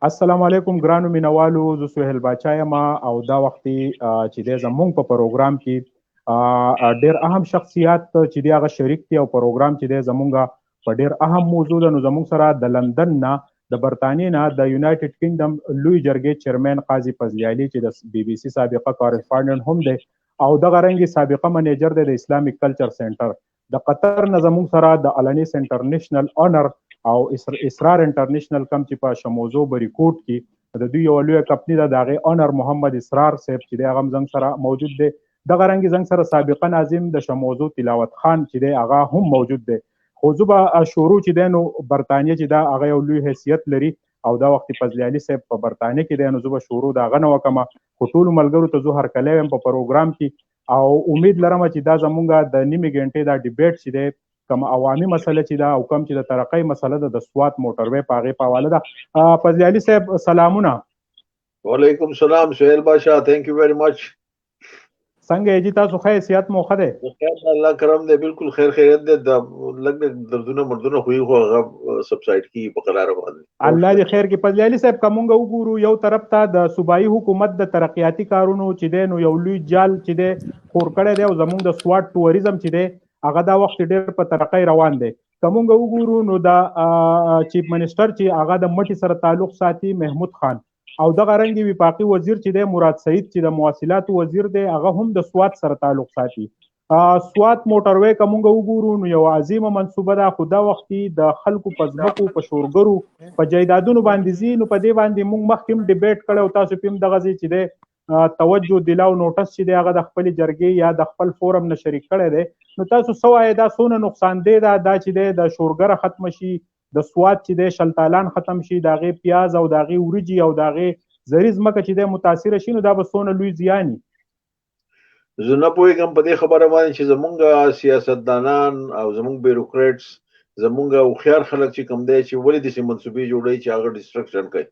السلام علیکم ګرانو مینوالو، زه سهیل باچا یم او دا وختي چې دی زمونږ په پروګرام کې ډېر اهم شخصیات چې دی هغه شریک دي او پروګرام چې دی زمونږ په ډېر اهم موضوع ده. نو زمونږ سره د لندن نه د برطانیې نه د یونایټډ کینګډم لوی جرګې چیرمن قاضي فضلیالي چې د بی بی سی سابقه کارسپانډنټ هم دی او دغه رنګې سابقه منیجر دی د اسلامیک کلچر سنټر. د قطر نه زمونږ سره د الانیس انټرنیشنل اونر او اسرار انټرنیشنل کم چې په شموزو بریکوټ کې د دوی یو لوی کمپنی ده، د هغې اونر محمد اسرار صاحب چې دی هغه هم زنګ سره موجود دی. دغه رنګې زنګ سره سابقه ناظم د شموزو تلاوت خان چې دی هغه هم موجود دی. خو زه به شروع چې دی نو برطانیه چې دا هغه یو لوی حیثیت لري او دا وخت فضلیالي صاحب په برطانیه کې دی، نو زه به شروع د هغه نه وکړم. خو ټولو ملګرو ته زه هرکلی وایم په پروګرام کې او امید لرم چې دا زمونږ د نیمې ګنټې دا ډیبیټ چې دی کوم عوامي مسله چې دا او کوم چې د ترقۍ مسله ده د سوات موټروې په هغې په حواله ده. فضلیالي صاحب سلامونه. وعلیکم السلام سهیل باشا، تھینک یو ویری مچ. څنګه یې جی تاسو ښه حیثیت مو ښه دی؟ خیر الله کرم دی، بالکل خیر خیریت دی. د لږ دردونه مردونه خو یې خو هغه سبسایډ کیږي په قراره باندې، الله دې خیر کړي. فضلیالي صاحب که مونږ وګورو یو طرف ته د صوبایي حکومت د ترقیاتي کارونو چې دی نو یو لوی جال چې دی خور کړی دی او زمونږ د سوات ټوریزم چې دی هغه دا وخت ډېر په ترقۍ روان دی. که مونږ وګورو نو د چیف منسټر چې هغه د مټي سره تعلق ساتي محمود خان او دغه رنګې وفاقي وزیر چې دی مراد سعید چې د مواصلاتو وزیر دی هغه هم د سوات سره تعلق ساتي. سوات موټروې که مونږ وګورو نو یو عظیمه منصوبه ده، خو دا وختي د خلکو په ځمکو په شورګرو په جایدادونو باندې ځي. نو په دې باندې مونږ مخکې هم ډیبیټ کړی او تاسو پې هم دغه ځای چې دی توجه دلاو نوټس چې دی هغه د خپلې جرګې یا د خپل فورم نه شریک کړی دی. نو تاسو څه وایئ دا څونه نقصان دی دا چې دی د شورګره ختمه شي، د سوات چې دی شلتالان ختم شي، د هغې پیاز او د هغې وریجې او د هغې زري ځمکه چې دی متاثره شي، نو دا به څونه لوی زیان وي؟ زه نه پوهېږم په دې خبره باندې چې زمونږ سیاستدانان او زمونږ بیروکریټس زمونږ هوښیار خلک چې کوم دی چې ولې داسې منصوبې جوړوي چې هغه ډسټرکشن کوي.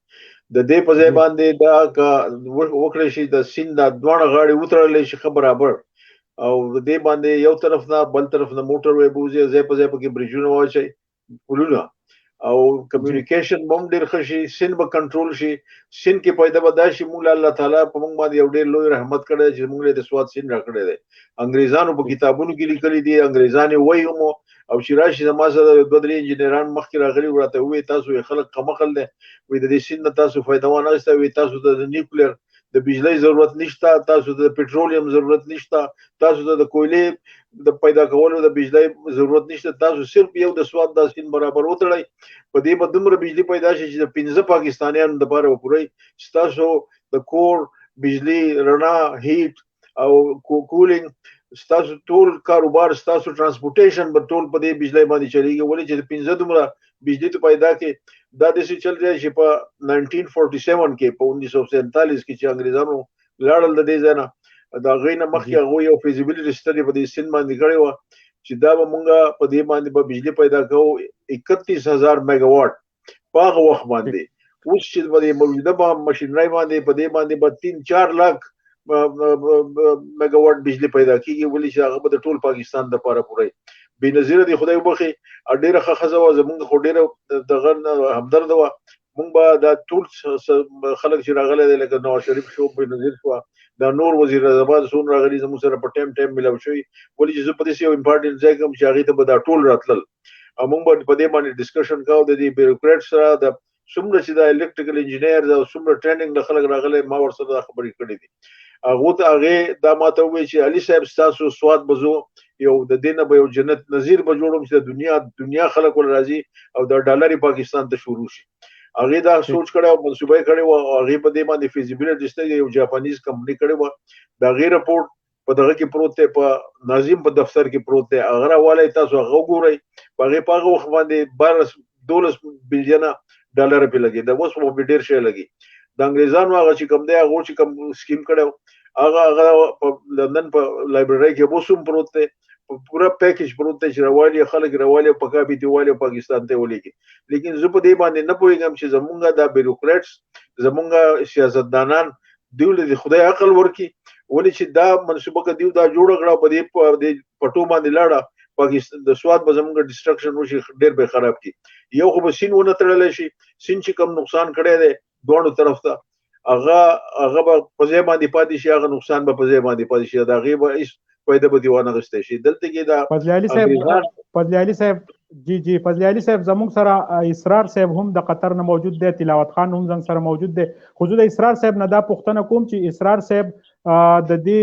د دې په ځای باندې دا وکړی شي د سیند دا دواړه غاړې وتړلی شي ښه برابر او د دې باندې یو طرف نه بل طرف نه موټر وی بوځي، ځای په ځای پکې بریجونه واچوي، پلونه او کمیونیکیشن به هم ډېر ښه شي، سیند به کنټرول شي. سیند کې پیدا به دا شي موږ الله تعالی په موږ باندې یو ډېر لوی رحمت کړی دی چې موږ له د سوات سیند راکړی دی. انګریزانو په کتابونو کې لیکلي دي، انګریزان یې وایي هم او چې راشي زما سره دوه درې انجینران مخکې راغلي راته ووایي تاسو یې خلک قمقل دی، وایي د دې سیند نه تاسو فایده وانه اخیسته، وایي تاسو ته د نیوکلیر د بجلی ضرورت نشته، تاسو ته د پټرولیم ضرورت نشته، تاسو ته د کویلې د پیدا کولو د بجلی ضرورت نشته، تاسو صرف یو د سوات دا سیند برابر وتړئ، په دې به دومره بجلی پیدا شي چې د 15 پاکستانیانو دپاره به پوره ستاسو د کور بجلی رڼا هیټ او کولینګ ستاسو ټول کاروبار ستاسو ترانسپورټیشن به ټول په دې بجلی باندې چلیږي. ولې چې د 15 دومره بجلی ته پیدا کې دا داسې چل دی چې په 1947 کې په 1947 کې چې انګریزانو لاړل د دې ځای نه د هغوی نه مخکې هغوی یو فیزیبیلیټي سټډي په دې سیند باندې کړې وه چې دا به مونږ په دې باندې به بجلی پیدا کوو 31,000 میګا واټ په هغه وخت باندې. اوس چې په دې موجوده مشینرۍ باندې په دې باندې به 3-4 لاک میګا واټ بجلی پیدا کیږي. ولې چې هغه به د ټول پاکستان دپاره پوره بې نظیره دی. خدای وبخي ډېره ښه ښځه وه زمونږ، خو ډېره دغه همدرده وه. مونږ به دا ټول خلک چې راغلی دی لکه نواز شریف شو، بېنظیر شوه، دا نور وزیر اعظمان څومره راغلي زموږ سره په ټایم ملاو شوي. ولې چې زه په داسې یو امپارټنټ ځای کې وم چې هغې ته به دا ټول راتلل او مونږ به په دې باندې ډسکشن کوو د دې بیروکریټ سره. د څومره چې دا الکټریکل انجینیر او څومره ټریننګ د خلک راغلی ما ورسره دا خبرې کړې دي. هغې دا ماته ووایي چې علي صاحب ستاسو سوات به زو یو د دې نه به یو جنت نظیر به جوړم چې د دنیا خلک ول راځي او د ډالري پاکستان ته شروع شي. هغې دا سوچ کړی او منصوبه یې کړې وه او هغې په دې باندې فیزیبیلیټي سټډي یو جاپانیز کمپنۍ کړې وه. د هغې رپورټ په دغه کې پروت دی، په ناظم په دفتر کې پروت دی، هغه راوالی تاسو هغه وګورئ. په هغې په هغه وخت باندې 12 بلجنه ډالر پې لګېده، اوس به پې ډېر شی لګي. د انګریزانو هغه چې کوم دی هغه چې کوم سکیم کړی هغه په لندن په لایبررۍ کې اوس هم پروت دی، پوره پیکج پروت دی چې راوالي خلک راوالي په کاپي دی والي پاکستان ته ولېږي. لیکن زه په دې باندې نه پوهېږم چې زمونږ دا بیروکریټس زمونږ سیاستدانان دوی له خدای عقل ورکړي. ولې چې دا منصوبه که دوی دا جوړه کړه په دې پټو باندې لاړه پاکستان د سوات به زمونږ ډسټرکشن وشي، ډېر به خراب کړي. یو خو به سیند ونه تړلی شي، سیند چې کوم نقصان کړی دی دوه طرف ته هغه به په ځای باندې پاتې شي، هغه نقصان به په ځای باندې پاتې شي، د هغې به هېڅ فایده به دې وانه غوښتی شي. دلته کې د فضلي صاحب جی فضلي علي صاحب زموږ سره اسرار صاحب هم د قطر نه موجود دی، تلاوت خان هم زموږ سره موجود دی. خو زه د اسرار صاحب نه دا پوښتنه کوم چې اسرار صاحب د دې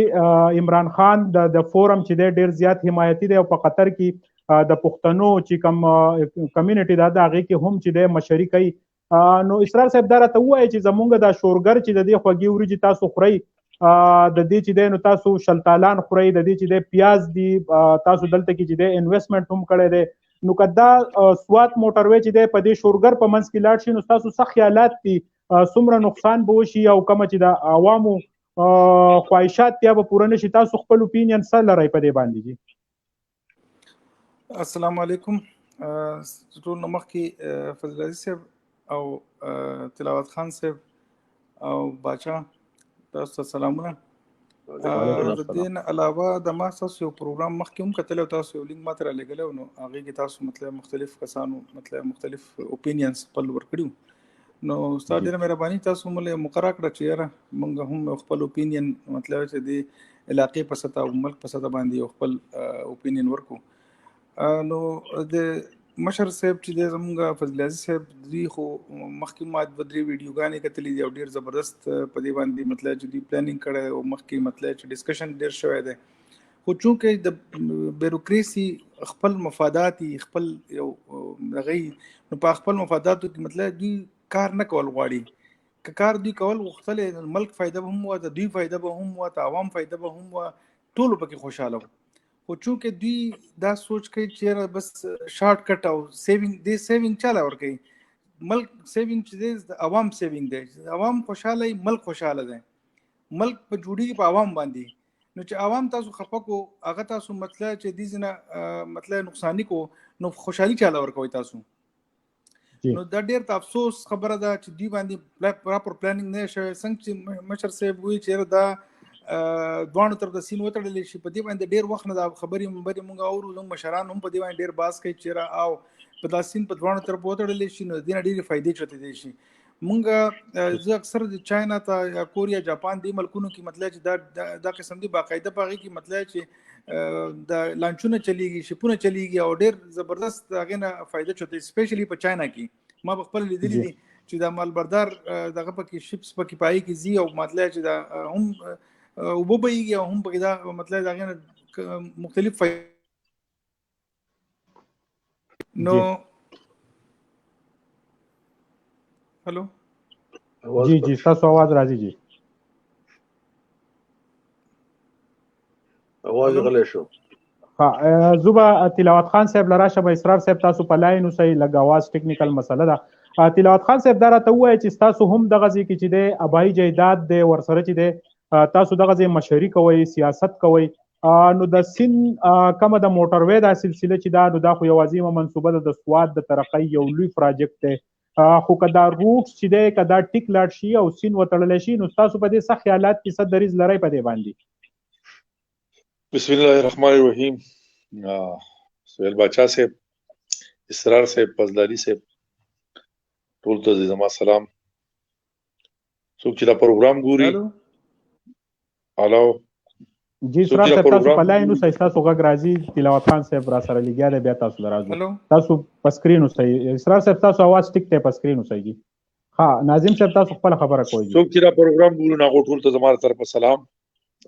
عمران خان د فورم چې دی ډېر زیات حمایتي دی او په قطر کې د پښتنو چې کوم کمیونټي ده د هغې کې هم چې دی مشري کوي. نو اسرار صاحب دا راته ووایي چې زموږ دا شورګر چې د دې خوږې وریجې تاسو خورئ، د دې چې دی نو تاسو شلتالان خورئ، د دې چې دی پیاز دي، تاسو دلته کې چې دی انویسټمنټ هم کړی دی. نو که دا سوات موټروی چې دی په دې شورګر په منځ کې لاړ شي نو ستاسو څه خیالات دي، څومره نقصان به وشي او کومه چې د عوامو خواهشات بیا به پوره نه شي؟ تاسو خپل اوپینین څه لرئ په دې باندې جی؟ السلام علیکم. ټول نه مخکې فضل عزیز صاحب او تلاوت خان صاحب او باچا تاسو ته سلامونه. د دې نه علاوه د ما تاسو یو پروګرام مخکې هم کتلی او تاسو یو لینک ماته رالیږلی او نو هغې کې تاسو مطلب مختلف کسانو مطلب مختلف اوپینینز خپل ورکړي. نو ستا ډېره مهرباني، تاسو مونږ مقرره کړه چې یاره مونږ هم خپل اوپینین مطلب چې د علاقې په سطح او ملک په سطح باندې یو خپل اوپینین ورکو. نو د مشر صاحب چې دی زمونږ فضل عزیز صاحب دوی خو مخکې ما دوه درې ویډیوګانې کتلې دي او ډېر زبردست په دې باندې مطلب چې دوی پلانینګ کړی او مخکې مطلب چې ډسکشن ډېر شوی دی. خو چونکې د بیروکریسي خپل مفادات خپل یو هغې نو په خپل مفاداتو کې مطلب دوی کار نه کول غواړي. که کار دوی کول غوښتلی ملک فایده به هم وه، د دوی فایده به هم وه، د عوام فایده به هم وه، ټولو پکې خوشحاله وو. خو چونکې دوی دا سوچ کوي چې بس شارټ کټ او سیوینګ دی، سیوینګ چاله ورکوي؟ ملک سیوینګ چې دی د عوام سیوینګ دی، عوام خوشحاله ملک خوشحاله دی، ملک په جوړیږي په عوام باندې. نو چې عوام تاسو خفه کو هغه تاسو مطلب چې دې ځنه مطلب نقصاني کو نو خوشحالي چاله ورکوي تاسو. نو دا ډېر ته افسوس خبره ده چې دوی باندې پراپر پلانینګ نه شوی. څنګه چې مشر صاحب وایي چې دا دوانو تر د سین وتړلی شي، په دې باندې ډېر وخت نه دا خبرې مونږ اورو، زموږ مشران هم په دې باندې ډېر بحث کوي چې او په دا سین په دوانو طرف وتړلی شي نو د دې نه ډېرې فایدې چوتېدی شي. مونږ زه اکثر د چاینا ته یا کوریا جاپان دې ملکونو کې مطلب چې دا قسم دي باقاعده په هغې کې مطلب چې د لانچونه چلیږي، شپونه چلیږي او ډېر زبردست هغې نه فایده چوتې. سپیشلی په چاینا کې ما په خپل لیدلي دي چې د مالبردار دغه پکې شپس پکې پای کې ځي او مطلب چې دا هم اوبه بهیږي او هم پکې دا مطلب د هغې نه مختلف نو هلو جی ستاسو आवाज راځي جی. आवाज غلی شو. ها زوبا تلاوت خان صاحب لراشه به اسرار صاحب تاسو په لاین اوسئ، لږ आवाज ټیکنیکل مسله ده. تلاوت خان صاحب دا راته ووایي چې تاسو هم دغه ځای کې چې دی ابایي جایداد دی ورسره چې دی تاسو دغه ځای مشري کوئ، سیاست کوئ. نو د سیند کومه د موټروی دا سلسله چې دا نو دا خو یوازې منصوبه ده د سوات د ترقۍ یو لوی پراجیکټ دی. خو که دا روټس چې دی که دا ټیک لاړ شي او سیند وتړلی شي نو تاسو په دې څه خیالات کې څه دریځ لرئ په دې باندې؟ بسم الله الرحمن الرحیم. سهیل باچا صاحب، اسرار صاحب، فضل علي صاحب، ټول ته زما سلام. څوک چې دا پروګرام ګوري هلو جی اسرار صاحب تاسو په لاین اوسئ، ستاسو غږ راځي. تلاوت خان صاحب را سره لګیا دی، بیا تاسو له راځو. تاسو په سکرین اوسئ. اسرار صاحب تاسو आवाज ټیک دی، په سکرین اوسئ جی. ها ناظم صاحب تاسو خپل خبره کوئ. څوک چې دا پروګرام ګوري هغو ټول ته زما طرفه سلام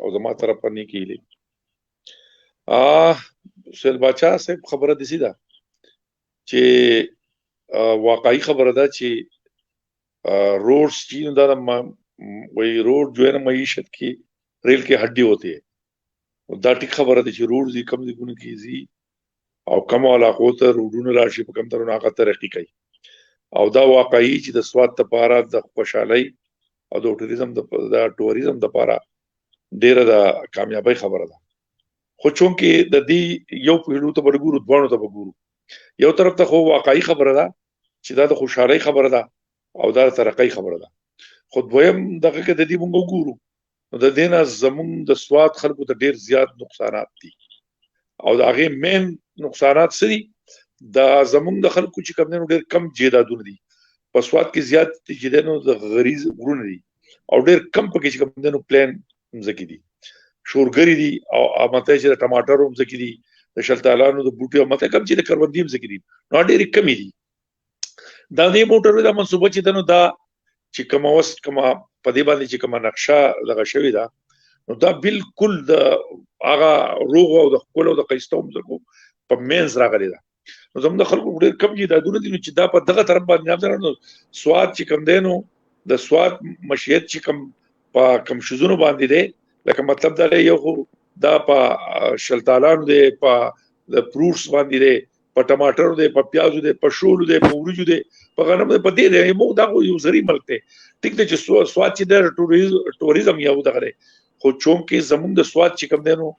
او زما طرفه نیکې هیلې. سهیل باچا صاحب خبره داسې ده چې واقعي خبره ده چې روڈز چین دا وہی روڈ جو ہے نا معیشت کی ریل کی ہڈی ہوتی ہے. دا ټیک خبره ده چې روډ دي کم ځایونو کې ځي او کم علاقو ته روډونه راشي په کم ترونه هغه ترقي کوي او دا واقعي چې د سواد لپاره د خوشحالۍ او د ټوریزم لپاره ډیره د کامیابی خبره ده. خو چونکې د دې یو پهلو ته به ګورو، دوانو ته به ګورو. یو طرف ته خو واقعي خبره ده چې دا د خوشحالۍ خبره ده او دا د ترقۍ خبره ده. خو دویم دغه کې د دې مونږ وګورو نو د دې نه زمونږ د سواد خلکو ته ډېر زیات نقصانات دي او د هغې مین نقصانات څه دي؟ دا زمونږ د خلکو چې کوم دی نو ډېر کم جایدادونه دي. په سواد کې زیات چې دنو د غریز غرونه دي او ډېر کم پکې چې کوم دنو پلان مزکی دي شورګری دي او ماته چې د ټماټر مزکی دي د شلتالانو د بوټي او ماته کم چې د کروندې مزکی دي نو ډېر کمی دي دا دې موټر د منصوبه چې دنو دا چې کوم وست کوم په دې باندې چې کوم نقشه لغه شوی دا نو دا بالکل د هغه روغ او د خپل او د قیستوم زکو په مینز راغلی دا نو زموږ خلکو ډېر کم دي دا دونه دي چې دا په دغه طرف باندې نو سواد چې کم دینو د سواد مشیت چې کم په کم شزونو باندې دی لکه مطلب دا یو دا په شلتالانو دی په د فروټس باندې دی په ټماټر دی په پیازو دی په شولو دی په ورجو دی په غنم دی په دې دی موږ دا یو زری ملک دی ټیک دی چې سواد چې د ټوریزم یو دغه خو چون کې زموږ د سواد چې کم دینو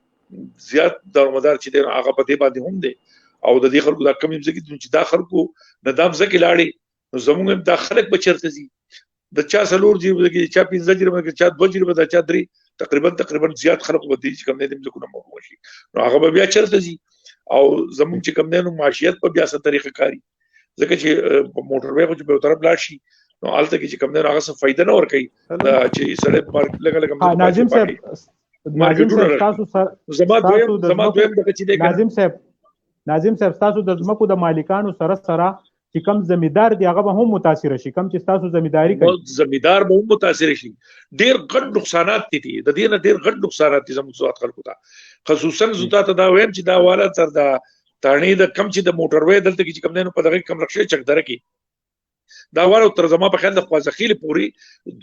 زیات دارمدار چې دینو هغه په دې باندې هم دی او د دې خلکو دا کم ځکه چې دا خلکو ندام ځکه لاړي نو زموږ د خلک بچرته دي د چا سلور جیب کې چا 15 جیب کې چا 2 جیب دا چا 3 تقریبا زیات خلکو بدې چې کم نه دي ځکه نو وشي نو هغه بیا چرته دي او زموږ چې کم نه نو معاشيت په بیا څه طریقه کاری ځکه چې موټر وې خو په طرف لاړ شي نو الته کې چې کم نه هغه څه فائدہ نه ور کوي چې سړی مارکیټ لګا ناظم صاحب تاسو سره ناظم صاحب تاسو د ځمکو د مالکانو سره چې کم زمیدار دی هغه به هم متاثر شي کم چې تاسو زمیداری کوي زمیدار به هم متاثر شي ډیر غټ نقصانات دي د دې نه ډیر غټ نقصانات دي زموږ سواد خلکو ته خصوصا زوتا ته دا ویم چې دا والا تر دا تانی د کم چې د موټر وې دلته کې کم نه په دغه کم لښه چک دره کې دا والا تر زما په خیال د خوازخیل پوری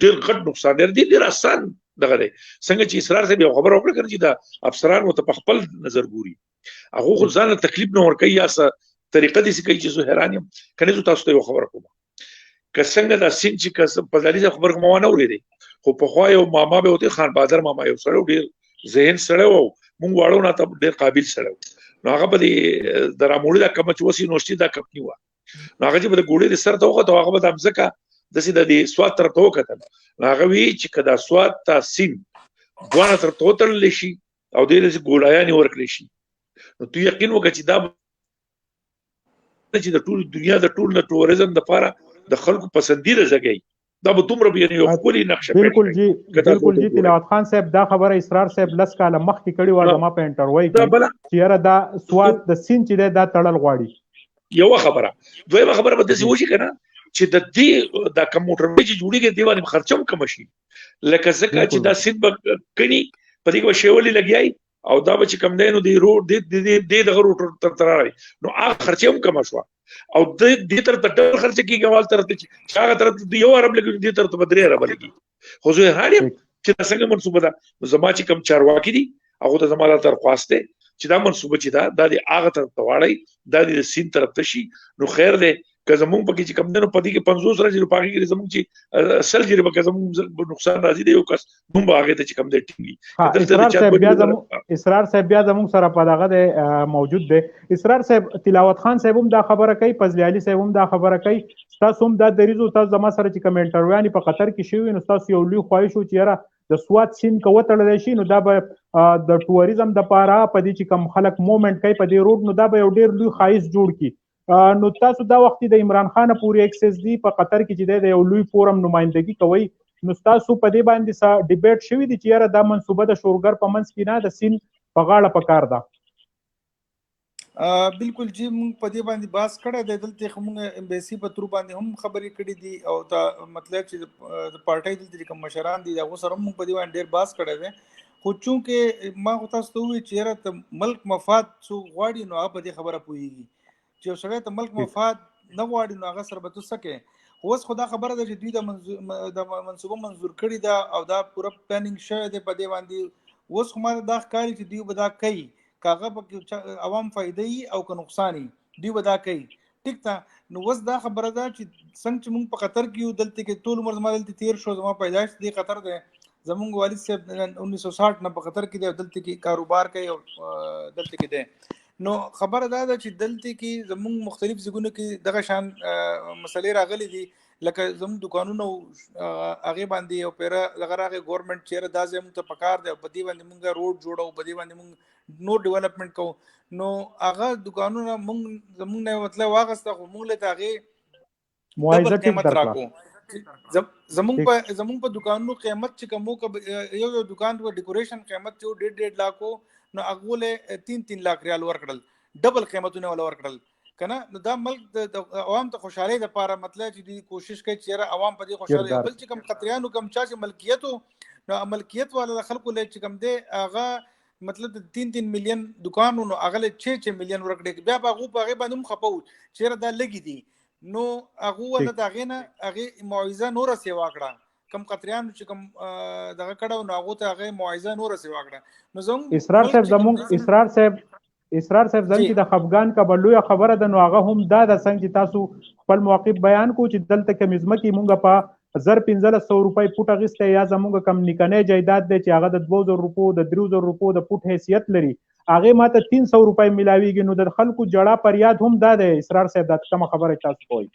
ډیر غټ نقصان دي ډیر آسان دغه دی څنګه چې اسرار سے به خبر وکړي چې دا افسران مت په خپل نظر ګوري هغه خو ځان تکلیف نه ور کوي یا څه طریقه دي چې کوي چې زه حیران یم کنه زه تاسو ته خبر کوم که څنګه دا سین چې کس په ځالي خبر کوم نه ورېدي خو په خو یو ماما به وته خان بادر ماما یو سره ډیر ذهن سره وو مونږ واړو نه ته ډیر قابل سره نو هغه په دې دراموړي دا کوم چې وسی نوشتي دا کپنی و نو هغه چې په ګوړې د سر ته وخت هغه به امزکه د سید د سواد تر ته وکتل هغه وی چې کدا سواد تاسین دوه تر ته تل لشي او دې د ګوړایان ورکړي شي نو تو یقین وکړه چې دا چې د ټول دنیا د ټول ټوریزم د لپاره د خلکو پسندیده ځای دا به دومره به یو کلی نقشه بالکل جی تلاوت خان صاحب دا خبره اسرار صاحب لس کاله مخکې کړي و ما په انټرویو کې چې یاره دا سواد د سین چې دا تړل غواړي یو خبره دویمه خبره به داسې وشي کنه چې د دې د کمپیوټر چې جوړیږي دی باندې خرچم کم شي لکه ځکه چې دا سین به کني په دې کې شیولې لګیای او دا به چې کم دینو دی روډ دې دغه روټ تر راوي نو هغه خرچه هم کم شو او دې تر ټول خرچه کیږي وال تر چې هغه تر یو عرب لګي دې تر بدري عرب لګي خو زه هاري چې څنګه منصوبه ده زما چې کم چارواکي دي هغه د زماله تر خواسته چې دا منصوبه چې دا د هغه تر تواړی دا د سین طرف ته شي نو خیر ده که زمونږ پکې چې کم دنو پدې کې 50 راځي په هغه کې زمونږ چې اصل جری به زمونږ نقصان راځي دی یو کس نوم هغه ته چې کم دې ټینګي اسرار صاحب بیا زمونږ سره په دغه موجود دی اسرار صاحب تلاوت خان صاحب هم دا خبره کوي فضل علي صاحب هم دا خبره کوي تاسو هم دا دریزو تاسو زما سره چې کمنټرویانی په قطر کې شوی نو تاسو یو لوی خواهش و چې یاره د سواد سین کو وتړل شي نو دا به د ټوریزم د پاره په دې چې کم خلک موومېنټ کوي په دې روډ نو دا به یو ډیر لوی خایس جوړ کی نو تاسو دا وخت د عمران خان پورې ایکسس دی په قطر کې چې د یو لوی فورم نمائندګي کوي نو تاسو په دې باندې سا ډیبیټ شوی دی چې یاره دا منصوبه د شورګر په منځ کې نه د سین په غاړه پکار ده بالکل جی موږ په دې باندې باس کړه د دلته موږ امبیسي په تر باندې هم خبرې کړې دي او دا مطلب چې د پارټي دلته کوم مشران دي هغه سره موږ په دې باندې ډیر باس کړه دي خو چونکه ما تاسو ته وی چې یاره ملک مفاد سو غواړي نو په دې خبره پويږي چې سره ته ملک مفاد نه غواړي نو هغه سره به تاسو کې اوس خدا خبره ده چې دوی د منصوبه منظور کړی دا او دا پوره پلانینګ شوی دی په دې باندې اوس خو ما دا ښکاري چې دوی به دا کوي کاغه په عوام فائدې او که نقصان دوی به دا کوي ټیک ته نو اوس دا خبره ده چې څنګه چې موږ په قطر کې دلته کې ټول عمر زما دلته 13 شو زما پیدائش دی قطر ده زمونږ والد صاحب 1960 نه په قطر کې دلته کې کاروبار کوي او دلته کې ده نو خبره دا ده چې دلته کې زمونږ مختلف ځګونو کې دغه شان مسلې راغلي دي لکه زموږ دکانونو هغه باندې او پیره لغراغه ګورنمنت چیرې دا زموږ ته پکار دی په دې باندې موږ روډ جوړو په دې باندې موږ نو ډیولپمنٹ کوو نو هغه دکانونه موږ زموږ نه مطلب واغسته خو موږ له هغه معایزه ډبل ټیک قیمت درکړه راکو زمونږ په دکانونو قیمت چې کومو یو دکان په ډیکوریشن قیمت چې 1.5 لک نو هغه له 3 لک ریال ورکړل ډبل قیمتونه ول ورکړل کنه نو دا ملک د عوام ته خوشاله د لپاره مطلب چې دی کوشش کوي چې عوام په دې خوشاله بل چې کم قطریانو کم چا چې ملکیتو نو ملکیت والا خلکو له چې کم دی هغه مطلب 3 مليون دکانونو نو هغه له 6 مليون ورکړي بیا هغه په هغه باندې خپو چې دا لګي دي نو هغه ولا دا غنه هغه معاوضه نور سیوا کړه کم قطریانو چې کم دغه کړه نو هغه ته هغه معاوضه نور سیوا کړه نو زموږ اسرار صاحب زم چې د خفغان کبلوی خبره د نو هغه هم دا د څنګه تاسو خپل موقف بیان کو چې دلته کمیزمه کې مونږه په 1500 روپۍ فوټ اغسته یا زمونږ کم نکنه جایداد دی چې هغه د 2000 روپو د 3000 روپو د فوټ حیثیت لري هغه ماته 300 روپۍ ملاویږي نو د خلکو جړه پریاد هم دا دی اسرار صاحب دا کوم خبره تاسو کوی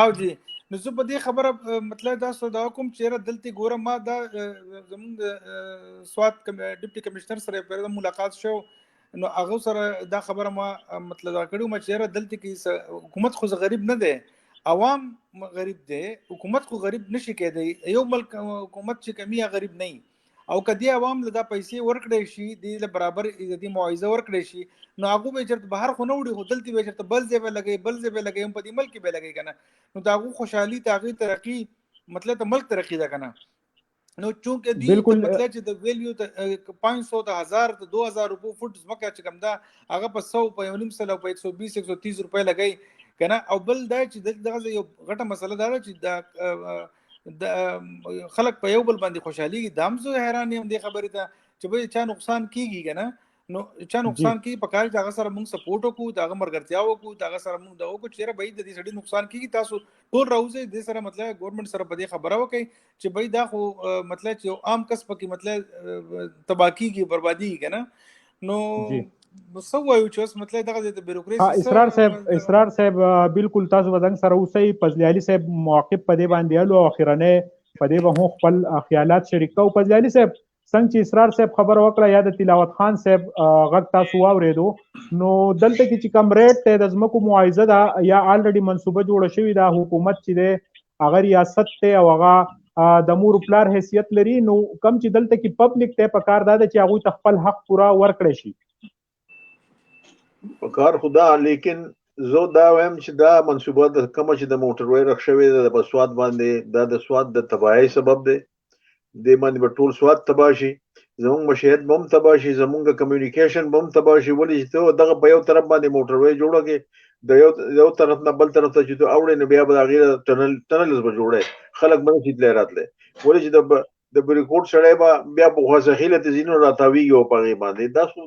او جی نو زه په دې خبره مطلب دا سودا کوم چې دلته ګورم ما دا زمونږ سواد ډیپټي کمشنر سره په ملاقات شو نو هغه سره دا خبره ما مطلب دا کړو ما چې دلته کې حکومت خو غریب نه دی عوام غریب دی حکومت خو غریب نشي کېدی یو ملک حکومت چې کمیه غریب نه او کدی عوام له دا پیسې ورکړې شي د برابر د معاوضه ورکړې شي نو هغه به چرته بهر خو نه وړي هوتل تی به چرته بل ځای به لګي په دې ملک به لګي کنه نو دا هغه خوشحالي تاغي ترقی مطلب ته ملک ترقی دا کنه نو چونکه دی مطلب چې د ویلیو ته 500 ته 1000 ته 2000 روپو فوټ زمکه چې کم دا هغه په 100 په 900 په 120 130 روپۍ لګي کنه او بل دا چې دغه یو غټه مسله دا چې د خلک په یو بل باندې خوشحالي دام زه حیران یم د خبرې ته چې به چا نقصان کیږي کنه نو چا نقصان کی پکار دغه سره موږ سپورټ وکړو دغه مرګرتیا وکړو دغه سره موږ دا وکړو چې به د دې سړي نقصان کیږي تاسو ټول راوځي د سره مطلب ګورنمنت سره په دې خبره وکړي چې به دا خو مطلب چې عام کس پکې مطلب تباکی کی بربادي کنه نو سو وایو چې مطلب دغه د بیروکراسي اسرار صاحب بالکل تاسو ودان سره اوسې پزلیالي صاحب موقف په دې باندې الو اخرنه په دې به خپل خیالات شریکو پزلیالي صاحب څنګه چې اسرار صاحب خبر وکړه یا د تلاوت خان صاحب غږ تاسو واورېدو نو دلته کې چې کم ریټ ته د ځمکو معاوضه ده یا الریډي منصوبه جوړه شوې ده حکومت چې ده هغه ریاست ته او هغه د مور پلار حیثیت لري نو کم چې دلته کې پبلک ته پکار ده چې هغه خپل حق پورا ورکړي شي پکار خدا لیکن زه دا وایم چې دا منصوبه د کوم چې د موټروي رخصوي د بسواد باندې د سواد د تباہي سبب دی د باندې په ټول سواد تباشي زموږ مشهد بم تباشي زموږ کمیونیکیشن بم تباشي ولې چې دغه په یو طرف باندې موټروي جوړوږي د یو طرف نه بل طرف ته چې اوړې نو بیا به غیر ټنلز به جوړه خلک باندې چې تل راتله ولې چې د بریکوټ سړی به بیا په غوښه ته زینو راتاویږي او په غي باندې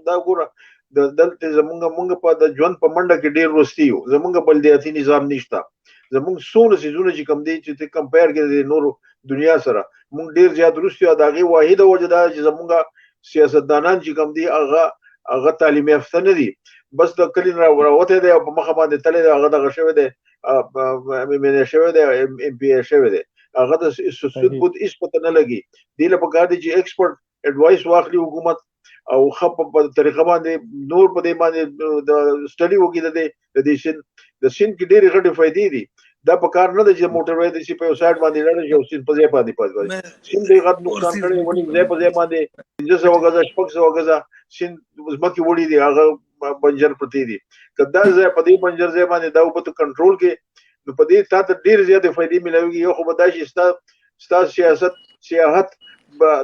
دا ګوره د دلته زمونږ په د ژوند په منډه کې ډیر وروستي یو زمونږ بلدیاتي نظام نشته زمونږ څونه سيزونه چې کم دي چې کمپیر کې د نورو دنیا سره مونږ ډیر زیات وروستي او دغه واحده وجه دا چې زمونږ سیاستدانان چې کم دي هغه تعلیم یافته نه دي بس د کلین راوته دی په مخه باندې تللی دی هغه دغه شوی دی مې شوی دی ام پی شوی دی هغه د ثبوت هیڅ پته نه لګي دی له پکار دي چې ایکسپرت اډوایس واخلي حکومت او خپ په طریقه باندې نور په دې باندې د سټډي وکړي د سین کې ډېرې غټې فائدې دي دا په کار نه دی چې موټروي د سی په سایډ باندې لړل شي او سین په ځای باندې پاتې سین دې غټ نقصان کړي ونی ځای په ځای باندې 500 غزا 600 غزا سین زمکه وړي دي هغه بنجر پرتی دي کدا ځای په دې بنجر ځای باندې دا په کنټرول کې نو په دې تاسو ډېر زیاتې فائدې ملوي یو خو بدایي ستا سیاحت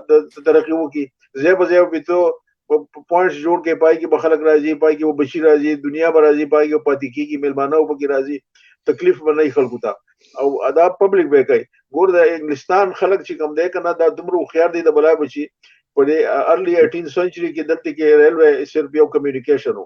د ترقی وکي ځای په ځای په پوینټس جوړ کې پای کې بخلک راځي پای کې بشیر راځي دنیا به راځي پای کې پاتې کېږي ملمانه او پکې راځي تکلیف باندې خلکو ته او ادا پبلک به کوي ګور د انګلستان خلک چې کم دی کنه دا دومره خيار دي د بلا بچي په ارلی 18 سنچري کې دلته کې ریلوے صرف یو کمیونیکیشن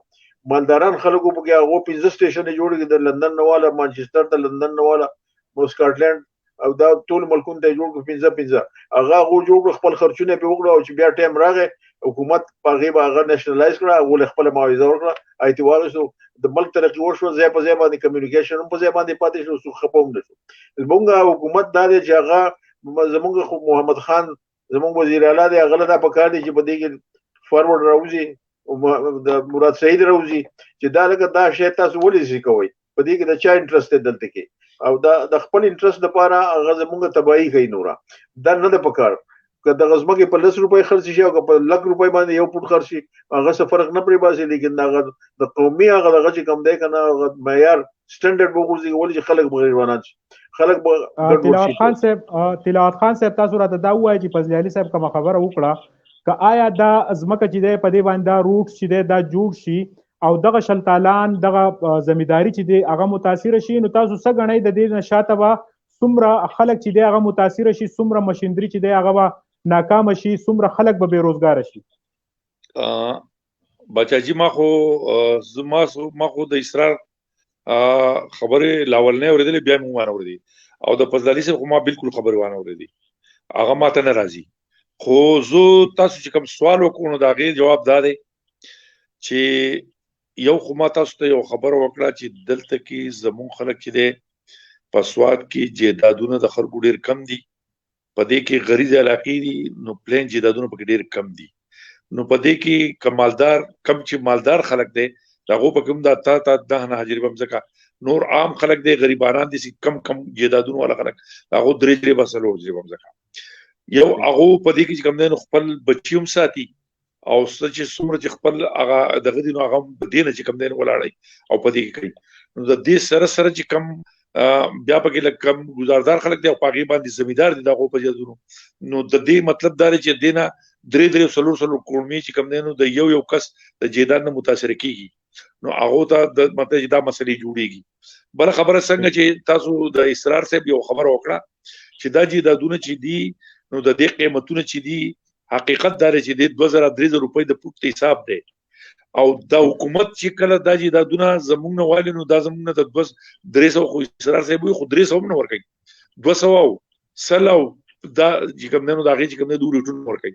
مالداران خلکو په کې هغه 15 سټیشن جوړ کې د لندن نواله مانچستر ته لندن نواله مو سکاټلند او دا ټول ملکونه ته جوړ کو 15 هغه جوړ خپل خرچونه په وکړو او چې بیا ټایم راغی حکومت په غیبه هغه نېشنلایز کړه ول خپل معاوضه ورکړه ایت وارسو د ملک ترقی وشو ځای په ځای باندې کمیونیکیشن په ځای باندې پاتې شو سو خپوم نشو زمونږ حکومت دا دی چې هغه زمونږ محمد خان زمونږ وزیر اعلی دی هغه لا په کار دی چې په دې کې فارورډ راوځي او د مراد سعید راوځي چې دا لکه دا شی تاسو ولې شي کوي په دې کې د چا انټرست دلته کې او د خپل انټرست لپاره هغه زمونږ تباہي کوي نورا دا نه د پکار که د غزمکه په 10 روپۍ خرڅ شي او په لک روپۍ باندې یو پټ خرڅ شي هغه څه فرق نه پرې باسي لیکن هغه د قومي هغه دغه چې کم دی کنه معیار سټانډرډ وګورځي ولې چې خلک بغیروانات خلک تلاوت خان صاحب تاسو راته دا وایي چې فضل علي صاحب کوم خبره وکړه که آیا دا ازمکه چې دی په دې باندې روټ چې دی دا جوړ شي او دغه شلتالان دغه زمینداری چې دی هغه متاثر شي نو تاسو څه غنئ د دې نشاته به څومره خلک چې دی هغه متاثر شي څومره ماشينري چې دی هغه به ناکام شي څومره خلک به بیروزګار شي بچاجي ما خو د اسرار خبره لاول نه اوریدلې بیا مو وانه اوریدي او د فضل علي صاحب ما بالکل خبره وانه اوریدي هغه ماته نه راځي خو زه تاسو چې کوم سوال وکړو دا غي جواب دادې چې یو خو ما تاسو ته یو خبر وکړه چې دلته کې زمون خلک چې دي په سواد کې جیدادونه د خلکو ډیر کم دي په دې کې غریزه علاقې دي نو پلین جیدادونه په ډیر کم دي نو په دې کې کمالدار کم چې مالدار خلک دي داغه په کوم د تا د نه حاضر بمزکه نور عام خلک دي غریبانان دي کم جیدادونه ولا خلک داغه درې بسلو بمزکه یو هغه په دې کې کوم نه خپل بچیوم ساتي او چې څومره چې خپل هغه دغه دین هغه بدینه چې کم دین ولاړی او په دې کې کوي نو د دې سره چې کم بیا پکې لکم گزاردار خلک دی او پاګی باندې زمیدار دي دغه په جزونو نو د دې مطلب دا چې دینه درې سلور قومي چې کم دینو د یو کس د جیدان نه متاثر کیږي نو هغه ته د مطلب دا مسلې جوړیږي بل خبره څنګه چې تاسو د اسرار صاحب یو خبر وکړه چې دا جیدادونه چې دي نو د دې قیمتونه چې دي حقیقت دا چې د 2000 روپۍ د پټ حساب دی او د حکومت چې کله دا جیدادونه زمونږ نه والي نو دا زمونږ د 300 خو اسرار صاحب خو 300 هم نه ورکړي 200 سلو دا چې کوم نه دا غي چې کوم نه دوه ریټون ورکړي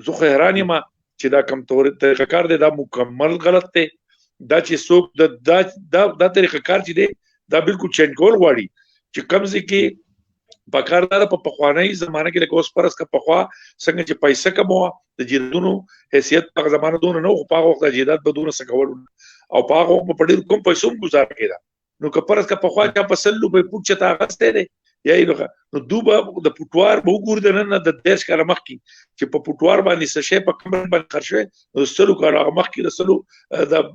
زه خو حیران یم چې دا کم طریقه کار دی دا مکمل غلط دی دا چې څوک دا طریقه کار چې دی دا بالکل چینج کول غواړي چې کم ځکه کې پکاردار په پخوانی زمانه کې لکه اوس پرس کا پخوا څنګه چې پیسې کموه د جیدونو حیثیت په زمانه دون نه خو په وخت د جیدات بدون سکول او په هغه په ډیر کم پیسو گزار کېدا نو که پرس کا پخوا چې په سلو په پوت چتا غسته دي یا نو دوبه د پټوار به وګور نه د دیش کار مخ کی چې په پټوار باندې څه شی په کمر باندې خرچوي نو سلو کار مخ کی د سلو د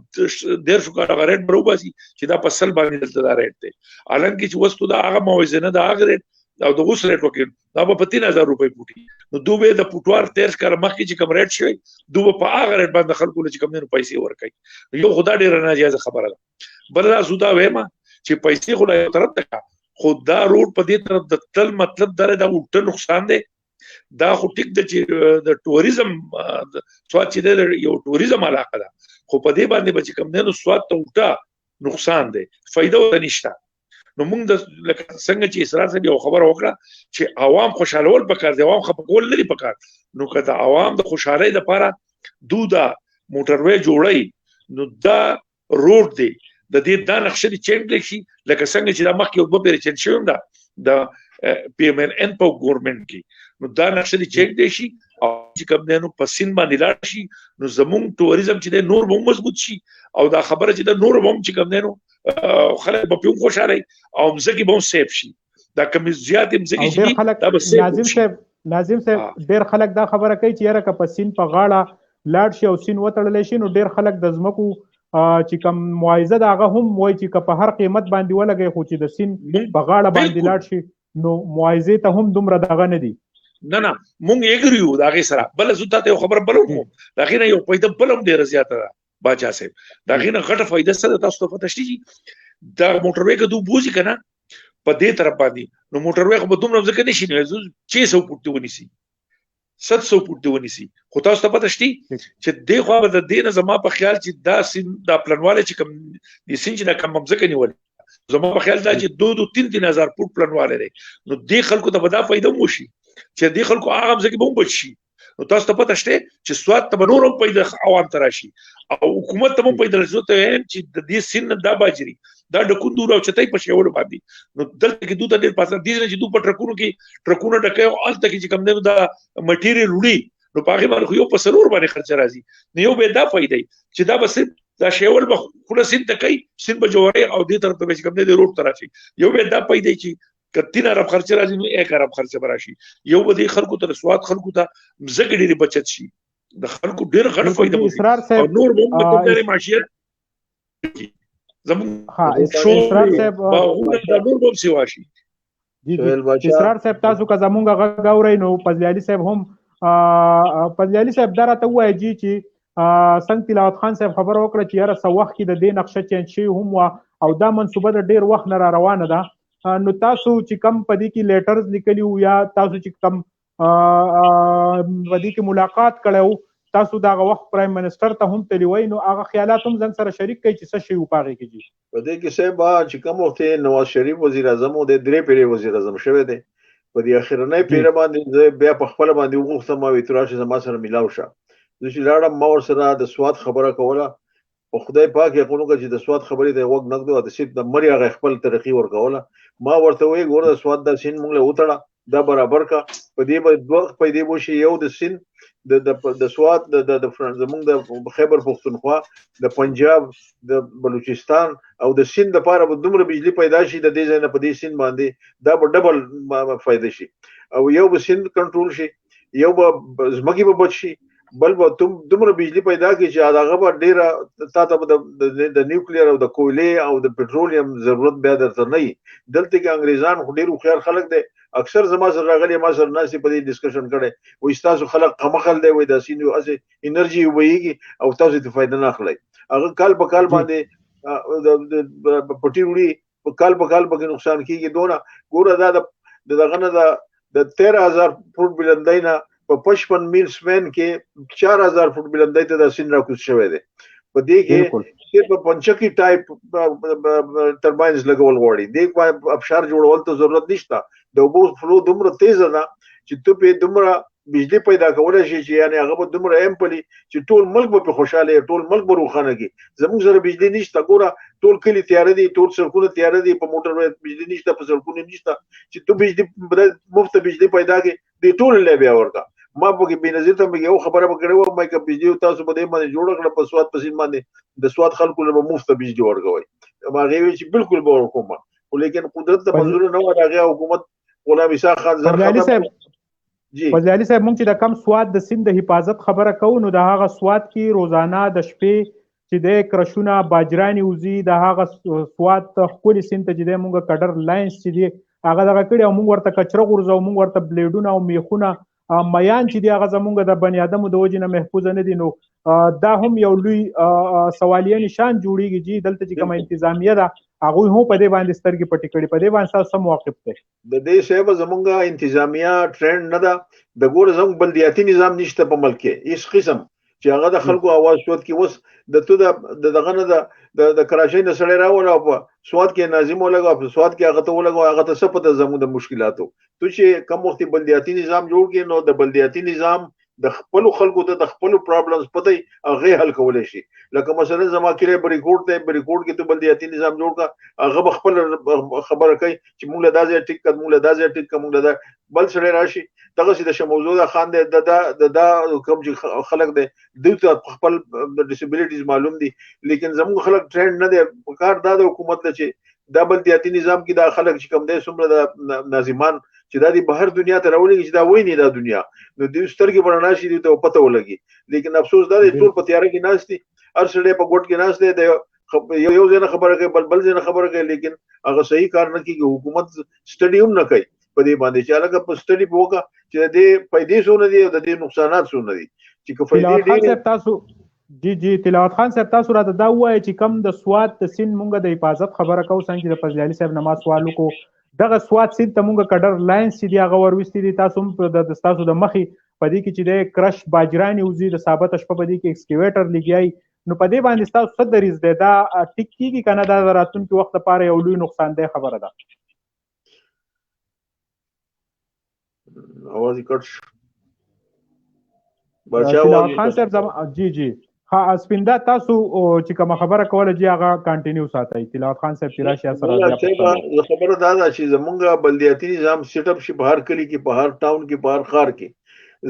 ډیر شو کار غریټ بروباسي چې دا په سل باندې دلته دا ریټ دی الان کې چې وستو دا هغه موازنه دا هغه او د اوس ریټ وکړ دا په 3000 روپۍ پوټي نو دوی د پټوار 13 کار مخکې چې کوم ریټ شوی دوی په هغه ریټ باندې خلکو له کوم نه پیسې ورکړي یو خدای ډیر ناجایز خبره ده بل را زودا وایم چې پیسې خو له طرف ته خدا روډ په دې طرف د تل مطلب دا د وټ نقصان دی دا خو ټیک د چې د ټوریزم سواد چې د یو ټوریزم علاقه ده خو په دې باندې به کوم نه سواد ته وټه نقصان دی فائدہ ونه نشته نو موږ د څنګه چې اسرار صاحب یو خبر وکړه چې عوام خوشالول پکار دي عوام خپګول لري پکار نو کله عوام د خوشحالۍ لپاره دودا موټروي جوړي نو دا روډ دی د دې د نقشې د چینج شي لکه څنګه چې د مخکې په پیری چینج شوم دا د پی ام ان په ګورنمنت کې نو دا نقشې د چینج شي او چې کوم نه نو پسین باندې لاړ شي نو زموږ ټوریزم چې د نور به مضبوط شي او دا خبره چې د نور به چې کوم نه نو خلک به پیو خوشاله او مزګي به سیف شي دا کوم زیات مزګي شي دا به ناظم صاحب ډیر خلک دا خبره کوي چې یاره که پسین په غاړه لاړ شي او سین وتړل شي نو ډیر خلک د زمکو چې کوم معاوضه دا هغه هم وای چې په هر قیمت باندې ولګي خو چې د سین په غاړه باندې لاړ شي نو معاوضه ته هم دومره دغه نه دي نه مونږ یې ګریو دا غي سره بل زوته ته خبر بلوم دا غي نه یو پیدا بلوم ډیر زیاته باچا صاحب دا غي نه غټه فائدہ سره تاسو ته پته شي دا موټروي که دوه بوزي کنه په دې طرف باندې نو موټروي خو به دومره ځکه نشي نه 600 فوټ ونیسي 700 فوټ ونیسي خو تاسو ته پته شي چې د خو د دینه زما په خیال چې دا سین دا پلانواله چې کوم د سین چې دا کم ځکه نیول زما په خیال دا چې 2-3 فوټ پلانواله لري نو د خلکو ته به دا فائدہ موشي چې د خلکو هغه ځکه به بچي نو تاسو ته پته شته چې سواد ته نورم پیدا عوام تراشي او حکومت ته هم پیدا رسوته چې د دې سین دا باجري دا د کوندور او چتای په شیول باندې نو دلته کې دوه ډېر پاسه دي چې دوه ټرکونو ډکه او الته کې چې کوم نه دا مټیریل وړي نو پاغه باندې یو په سرور باندې خرچ راځي نو یو به دا فائدې چې دا بس دا شیول به خله سین ته کوي سین به جوړي او دې طرف ته به کوم دې روډ تر شي یو به دا پیدا شي کتین ارب خرچ راځي نو 1 ارب خرچ براشي یو به دې خلکو ته سواد خلکو ته مزګ ډېری بچت شي د خلکو ډېر غړ فائدہ وي او نور به د معیشت زمون ها اسرار صاحب دا نور به سی واشي اسرار صاحب تاسو که زمونږ غږ اورئ نو فضل علي صاحب هم فضل علي صاحب دا راته ووایي چې څنګه تلاوت خان صاحب خبره وکړه چې یاره څه وخت کې د دې نقشه چینج شوې هم وه او دا منصوبه د ډېر وخت نه را روانه ده نو تاسو چې کم په دې کې لیټرز لیکلي وو یا تاسو چې کم په دې کې ملاقات کړی وو تاسو دغه وخت پرایم منسټر ته هم تللی وئ نو هغه خیالات هم زنګ سره شریک کړئ چې څه شی وو په هغې کې جي په دې کې صاحب چې کوم وخت نواز شریف وزیر اعظم و د 3 پیرې وزیر اعظم شوی دی په دې اخرنۍ پیره باندې بیا په خپل باندې وغوښتم او اعتراض زما سره ملاو شه زه چې لاړم ما ورسره د سواد خبره کوله په خدای پاک یقینو کوم چې د سواد خبرې ته وګ نقدو د سیب د مری هغه خپل ترقی ورکوله ما ورته وی ګوره د سواد د سین موږ له وټړه دا برابر کا په دې به دوه پیدا وشي یو د سین د سواد د زمونږ د خیبر پختونخوا د پنجاب د بلوچستان او د سین د پاره به دومره بجلی پیدا شي د دې ځای نه په دې سین باندې دا به ډبل فائدہ شي او یو به سین کنټرول شي یو به زمکی به بچ شي بل به دومره بجلی پیدا کی چې هغه به ډیره تاسو د نیوکلیر او د کویلې او د پټرولیم ضرورت بیا درته نه دلته کې انګریزان خو ډیر خو خلک دي اکثر زما سره راغلي ما سره ناسي په دې ډسکشن کړي وې تاسو خلک قمخل دی وې د سینو اسه انرژي وبېږي او تاسو ته فائدہ نه اخلي هغه کال په کال باندې د پټي وړي په کال به نقصان کیږي دونه ګوره دا دغه نه د 13000 فوټ بلندۍ نه په 55 میل سپین کې 4000 فوټ بلندۍ ته د سین راکوز شوی دی په دې کې صرف پنچکی ټایپ ټرباینز لګول غواړي د ابشار جوړول ته ضرورت نشته د اوبو فلو دومره تیز ده چې ته په دومره بجلی پیدا کولای شي چې یعنی هغه به دومره امپلی چې ټول ملک به خوشاله ټول ملک به روښانه کی زموږ سره بجلی نشته ګوره ټول کلی تیار دي ټول سړکونه تیار دي په موټر بجلی نشته په سړکونو نشته چې ته بجلی مفت بجلی پیدا کی د ټول له بیا ورکا ما په کې بنظیر ته مې یو خبره وکړه و مې کې بجلی تاسو په دې باندې جوړ کړ په سواد پسین باندې د سواد خلکو له مفت بجلی ورکوي ما غوي چې بالکل به ورکوم ولیکن قدرت ته منظور نه و راغی حکومت غلام عیسی خان زر ختم جی فضل علي صاحب مونږ چې د کم سواد د سیند د حفاظت خبره کوو نو د هغه سواد کې روزانه د شپې چې د کرشونه باجرانی وزي د هغه سواد خپل سیند ته چې د مونږ کډر لاینز چې دی هغه دغه کړي او مونږ ورته کچره غورځو مونږ ورته بلیډونه او میخونه میان چې دی هغه زمونږ د بنی ادمو د وجې نه محفوظ نه دي نو دا هم یو لوی سوالیه نشان جوړیږي چې دلته چې کومه انتظامیه ده هغوی هم په دې باندې سترګې پټې کړي په دې باندې تاسو څه موقف دی د دې صاحب زمونږ انتظامیه ټرند نه ده د ګور زموږ بلدیاتي نظام نشته په ملک کې هیڅ قسم چې هغه د خلکو आवाज سواد کې وس د دغه نه د کراچۍ نه سړی راوړ او په سواد کې ناظم ولګا په سواد کې هغه ته ولګا هغه ته څه پته زموږ د مشکلاتو تو چې کوم وخت بلدیاتي نظام جوړ کړي نو د بلدیاتي نظام د خپل خلکو ته د خپل پرابلمز پته هغه حل کولای شي لکه مثلا زما کې بریکورډ کې ته بلدیاتي نظام جوړ کا هغه خپل خبره کوي چې موږ له دازه ټیک کړ موږ له دازه ټیک کړ موږ له بل سره راشي دغه چې د شموزوده خان د کوم چې خلک دی ته خپل ډیسابیلیټیز معلوم دي لیکن زموږ خلک ټرند نه دی کار دا د حکومت له چې دا بلدیاتي نظام کې دا خلک چې کوم دی څومره د ناظمان چې دا دی بهر دنیا ته راولي چې دا وای نه دا دنیا نو د سترګې برنا شي دی ته پته ولګي لیکن افسوس دا دی ټول په تیار کې ناشتي هر سړی په ګوټ کې ناشته دی یو ځنه خبره کوي بل ځنه خبره کوي لیکن هغه صحیح کار نه کوي حکومت سټډي هم نه کوي په دې باندې چې هغه په سټډي وکړه چې د فائدې سونه دي او د نقصانات سونه دي چې فائدې ډېر تاسو جی تلاوت خان صاحب تاسو راته دا وایي چې کم د سواد د سین مونږ د حفاظت خبره کوو څنګه د فضل علي صاحب نماز سوالو کو دغه سواد سین ته مونږ کډر لاینز چې دی هغه وروستي دي تاسو هم د تاسو د مخې په دې کې چې د کرش باجرانی وزي د ثابت شپه په دې کې ایکسکیویټر لګیای نو په دې باندې تاسو څه دریز دی دا ټیک کیږي کنه دا راتلونکي وخت لپاره یو لوی نقصان دی خبره ده اواز کټ تلاوت خان صاحب جی ها سپیندا تاسو چې کوم خبره کوله چې هغه کنټینیو ساتي تلاوت خان صاحب تیراشیا سره خبره دا ده چې زمونږ بلدیاتي نظام سیټ اپ شي په هر کلی کې په هر ټاون کې په هر ښار کې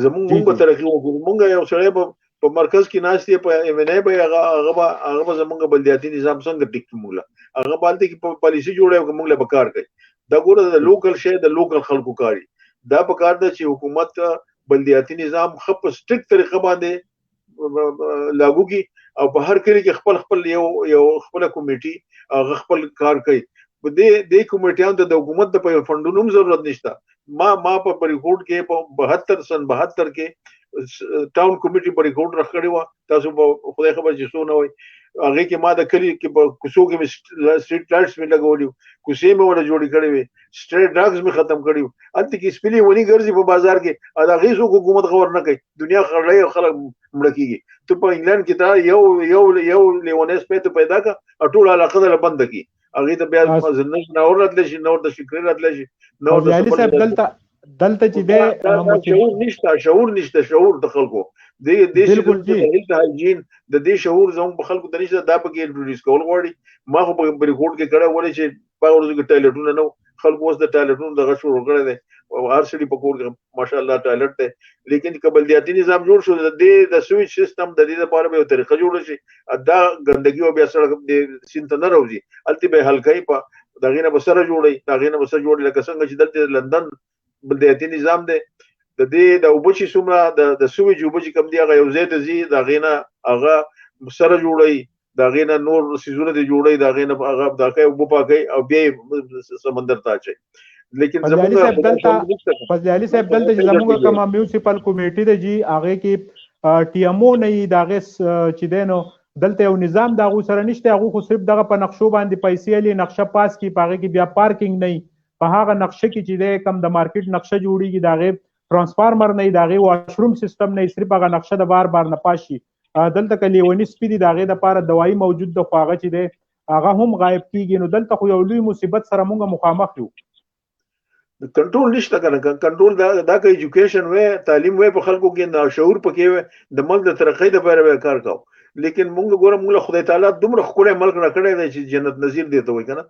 زمونږ په ترقی وکړو مونږ یو سړی په په مرکز کې ناشته په ایم ان ای به هغه زمونږ بلدیاتي نظام څنګه ټیک موږ هغه بالته کې په پالیسي جوړه موږ له بکار کوي دا ګوره د لوکل شی د لوکل خلکو کاری دا په کار ده چې حکومت بلدیاتي نظام خپ سټریکټ طریقه باندې لاګو کی او په هر کلی کې خپل یو خپل کمیټي هغه خپل کار کوي په دې کمیټیانو ته د حکومت د فندونو ضرورت نشته ما په ریکورډ کې په 72 کې ټاون کمیټي په ریکورډ راخړی و تاسو په خدای خبر چې څو نه وي هغه کې ما د کلی کې په کوڅو کې سټریټ لایټس مې لګولې کوڅې مې ولا جوړې کړې وي سټریټ ډاګز مې ختم کړی و انت کې سپلی ونی ګرځي په بازار کې دا غیزو حکومت خبر نه کوي دنیا خړلې خلک مړ کیږي ته په انګلند کې دا یو لیونس په پیدا کا ټول علاقه ده بند کی هغه ته بیا نور راتل شي نور د شکر راتل شي نور د دلته چې شعور نشته د خلکو د هایجین د دې شعور زموږ په خلکو د نشته دا پکې انټروډیوس کول غواړي ما خو په ریکورډ کې کړه ولې چې په ورځو کې ټایلټونه نو خلکو اوس د ټایلټونو دغه شروع کړی دی او هر سړي په کور کې ماشاءالله ټایلټ دی لیکن بلدیاتي نظام جوړ شو د سویچ سیستم د دې لپاره به یو طریقه جوړ شي دا ګندګي او بیا سړک د سینت نه راوځي الته به حلقې په دغه نه بسره جوړي دغه نه بسره جوړي لکه څنګه چې دلته لندن بلدیاتي نظام دی د دې د وبچی څومره د سویج وبچی کم دی هغه یو ځای ته زی دا غینه هغه سره جوړي دا غینه نور سيزونه دی جوړي دا غینه هغه دا کوي وب پاکي او بیا سمندر ته اچي لیکن زموږ فضلي صاحب دلته زموږ کوم میونسپل کمیټي دی جی هغه کې ټي ام او نه داغه چې دینو دلته یو نظام دا غو سره نشته هغه خو صرف دغه په نقشو باندې پیسې لې نقشه پاس کی پاغه کې بیا پارکینګ نه په هغه نقشه کې چې د کم د مارکیټ نقشه جوړیږي داغه ترانسفارمر نه داغه واشروم سیستم نه صرف هغه نقشه د بار نه پاشي دلته کلی ونی سپیدي داغه د لپاره دوايي موجود د خواغه چې د هغه هم غایب کیږي نو دلته خو یو لوی مصیبت سره مونږه مخامخ یو کنټرول نشته کنه کنټرول دا که ایجوکیشن وې تعلیم وې په خلکو کې نه شعور پکې وې د ملک د ترقۍ لپاره کار کاو لیکن مونږ ګورم مونږ خدای تعالی دومره خپل ملک را کړی دی چې جنت نظیر دی ته وای کنه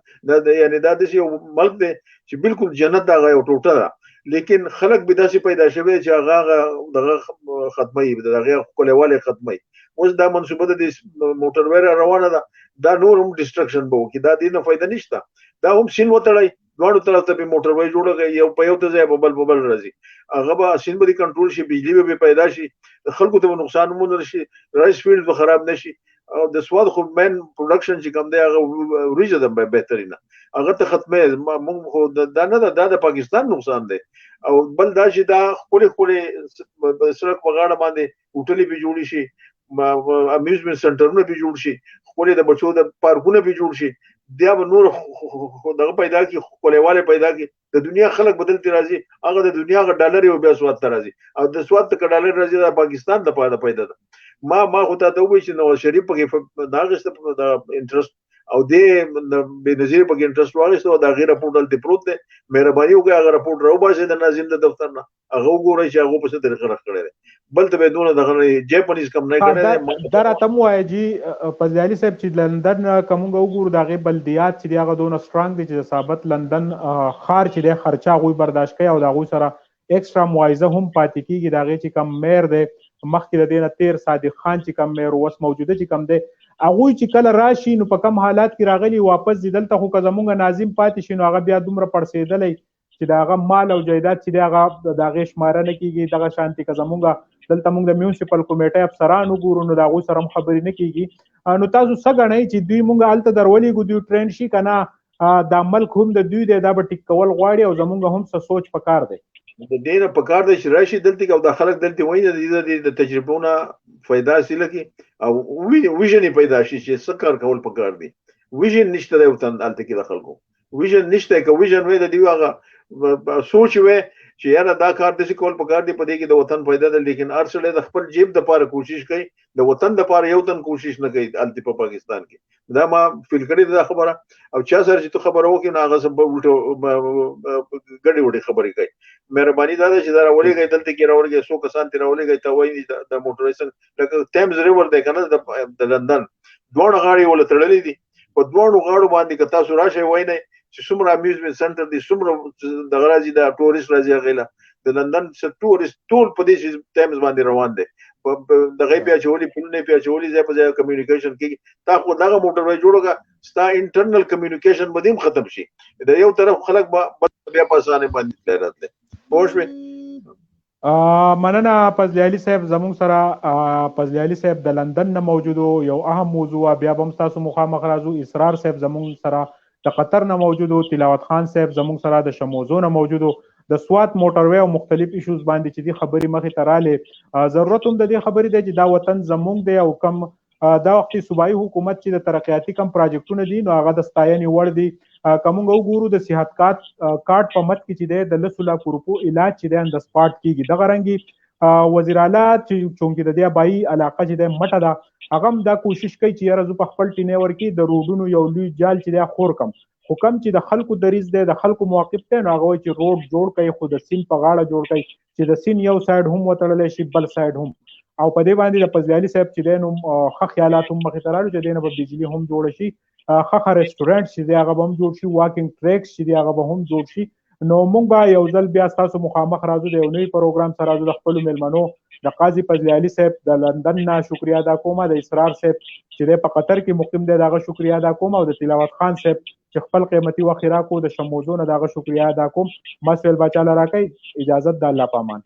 دا یعنی دا د یو ملک دی چې بالکل جنت دا یو ټوټه ده لیکن خلک به داسې پیدا شوی چې هغه دغه ختمي دغه کولواله ختمي اوس دا منصوبه د موټر ویر روانه ده دا نور هم ډیسټرکشن به وکړي دا دینه فائدہ نشته دا هم سین وتړی دوړو طرف ته به موټر وای جوړه یو په یو ته ځای په بل راځي هغه به سین به کنټرول شي بجلی به پیدا شي خلکو ته نقصان مونږ نشي رایس فیلډ به خراب نشي او د سواد خو مین پروډکشن چې کوم دی هغه وريجه ده بهترینه هغه ته ختمه مونږ خو دا نه دا د پاکستان نقصان دی او بل دا چې دا خپل سړک وغاړه باندې هوټلې به جوړی شي امیوزمنت سنټرونه به جوړ شي خپل د بچو د پارکونه به جوړ شي بیا به نور دغه پیدا کی خپلواله پیدا کی د دنیا خلک بدلتی راځي هغه د دنیا غ ډالر یو بیا سواد ته راځي او د سواد ته ډالر راځي د پاکستان د پاره پیدا ده ما خو ته وایي چې نواز شریف په داغه د انټرست او د به نظیر په انټرست واغسته دا غیر راپورټ ته پروت ده مهرباني وکړه هغه راپورټ راو باسي د ناظم د دفتر نه هغه وګورئ چې هغه په څه طریقه راخړل بل ته به دونه دغه جاپانیز کم نه کړي دا راته مو جی فضلي صاحب چې لندن کومه وګور دغه بلدیات چې هغه دونه سترونګ دي چې ثابت لندن خار چې د خرچه غوي برداشت کوي او دغه سره ایکسترا معاوضه هم پاتې کیږي دغه چې کم میر دی مخکې د دینه تیر صادق خان چې کم میر وس موجوده چې کم دی هغه چې کله راشي نو په کم حالات کې راغلي واپس دلته خو زمونږ ناظم پاتې شي نو هغه بیا دومره پړسېدلی چې دغه مال او جایداد چې دغه دغه شماره نه کیږي دغه شانتي که زمونږ دلته موږ د میونسپل کمیټې افسرانو ګورو نو دغه سره خبرې نه کیږي نو تاسو څه غنئ چې دوی موږ الته درولې ګو دوی ټرین شي کنه د ملک هم د دوی د به ټیک کول غواړي او زمونږ هم څه سوچ پکار دی د دې نه پکار دی چې راشي دلته او د خلک دلته وایي د تجربهونه فائدہ حاصل کی او ویژن پیدا شي چې څه کار کول پکار دی ویژن نشته د وطن الته کې د خلکو ویژن نشته که ویژن وې د دی هغه سوچ وې چې یاره دا کار د کول پکار دی په دې کې د وطن فائدہ ده لیکن ارسله د خپل جیب د پاره کوشش کوي د وطن د پاره یو تن کوشش نه کوي الته په پاکستان کې دا ما فیل کړی دا خبره او چا سره چې تو خبره وکي نو هغه سبب ګډي وډي خبرې کوي مهرباني دا چې دا راولېږي دلته کې راولېږي سو کسان تیر راولېږي ته وایي د موټریشن لکه ټیمز ریور دی کنه د لندن دوه غاړي ول تړلې دي په دوه غاړو باندې که تاسو راشي وای نه چې څومره امیوزمنت سنټر دي څومره د غراځي د ټورست راځي غیله د لندن ټورست ټول په دې ټیمز باندې روان دي دغه بیا چولي پلونه بیا چولي ځای په ځای کمیونیکیشن کې تا خو دغه موټر وای جوړوګه ستا انټرنل کمیونیکیشن بدیم ختم شي د یو طرف خلک بیا په اسانه باندې راتله پوه شوې. مننه فضل علي صاحب زموږ سره فضل علي صاحب د لندن نه موجودو یو اهم موضوع بیا به هم تاسو مخامخ راځو. اسرار صاحب زموږ سره د قطر نه موجودو. تلاوت خان صاحب زموږ سره د شموزو نه موجودو. د سوات موټروي او مختلف ایشوز باندې چې دي خبرې مخې ته رالې ضرورت هم د دې خبرې دی چې دا وطن زموږ دی او کم دا وختي صوبایي حکومت چې د ترقیاتي کم پراجیکټونه دي نو هغه د ستاینې وړ دي. که موږ وګورو د صحت کارت په مټ کې چې دی د 10 لک روپو علاج چې دی ان د سپاټ کېږي. دغه رنګې وزیر اعلی چې چونکې د دې ابایي علاقه چې دی مټه ده هغه هم دا کوشش کوي چې یاره زه په خپل ټینې ورکې د روډونو یو لوی جال چې دی خور کم خو کم چې د خلکو دریځ دی د خلکو موقف دی نو هغه وایي چې روډ جوړ کړئ خو د سیند په غاړه جوړ کړئ چې د سیند یو سایډ هم وتړلی شي بل سایډ هم. او په دې باندې د فضل علي صاحب چې دی نو ښه خیالات هم مخې ته راړو چې دی نه به بجلي هم جوړه شي ښه ریسټورنټ چې دی هغه به هم جوړ شي واکینګ ټریکس چې دی هغه به هم جوړ شي. نو موږ به یو ځل بیا ستاسو مخامخ راځو د یو نوي پروګرام سره راځو. د خپلو میلمنو د قاضي فضل علي صاحب د لندن نه شکریا ادا کوم د اسرار صاحب چې دی په قطر کې مقیم دی د هغه شکریا ادا کوم او د تلاوت خان صاحب چې خپل قیمتي وخت راکو د شموزو نه د هغه شکریا ادا کوم. ما سویل باچا له راکئ اجازت د الله پامان.